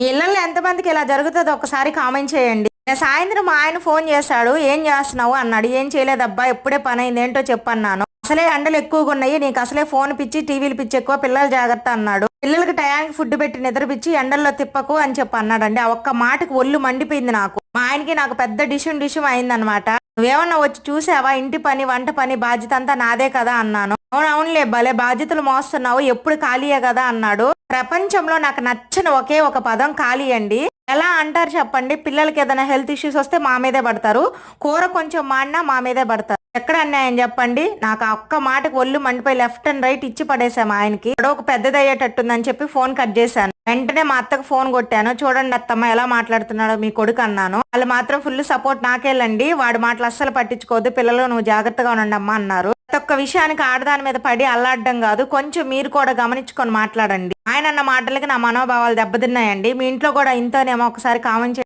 ఇళ్ళల్లో ఎంతమందికి ఇలా జరుగుతుందో ఒకసారి కామెంట్ చేయండి. సాయంత్రం మా ఆయన ఫోన్ చేశాడు. ఏం చేస్తున్నావు అన్నాడు. ఏం చేయలేదబ్బా, ఎప్పుడే పని అయింది, ఏంటో చెప్పన్నాను. అసలే ఎండలు ఎక్కువగా ఉన్నాయి, నీకు అసలే ఫోన్ పిచ్చి, టీవీలు పిచ్చి ఎక్కువ, పిల్లలు జాగ్రత్త అన్నాడు. పిల్లలకి టయానికి ఫుడ్ పెట్టి నిద్రపిచ్చి ఎండల్లో తిప్పకు అని చెప్పి అన్నాడండి. ఆ ఒక్క మాటకు ఒళ్ళు మండిపోయింది నాకు. మా ఆయనకి నాకు పెద్ద డిషుం అయిందనమాట. నువ్వేమన్నా వచ్చి చూసావా, ఇంటి పని వంట పని బాధ్యత అంతా నాదే కదా అన్నాను. అవునవునులే, భలే బాధ్యతలు మోస్తున్నావు, ఎప్పుడు ఖాళీయే కదా అన్నాడు. ప్రపంచంలో నాకు నచ్చని ఒకే ఒక పదం ఖాళీ అండి. ఎలా అంటారు చెప్పండి? పిల్లలకి ఏదైనా హెల్త్ ఇష్యూస్ వస్తే మా మీదే పడతారు, కూర కొంచెం మాడినా మా మీదే పడతారు. ఎక్కడ అన్యాయం చెప్పండి? నాకు ఆ ఒక్క మాటకు ఒళ్ళు మండిపోయి లెఫ్ట్ అండ్ రైట్ ఇచ్చి పడేసాము ఆయనకి. ఒక పెద్దదయ్యేటట్టుందని చెప్పి ఫోన్ కట్ చేశాను. వెంటనే మా అత్తకు ఫోన్ కొట్టాను. చూడండి అత్తమ్మ ఎలా మాట్లాడుతున్నాడో మీ కొడుకు అన్నాను. వాళ్ళు మాత్రం ఫుల్ సపోర్ట్ నాకేళ్ళండి, వాడి మాటలు అస్సలు పట్టించుకోవద్దు, పిల్లలు నువ్వు జాగ్రత్తగా ఉండండి అమ్మా అన్నారు. ప్రతి ఒక్క విషయానికి ఆడదాని మీద పడి అల్లాడడం కాదు, కొంచెం మీరు కూడా గమనించుకొని మాట్లాడండి. ఆయన అన్న మాటలకి నా మనోభావాలు దెబ్బతిన్నాయండి. మీ ఇంట్లో కూడా ఇంతనేమో ఒకసారి కామెంట్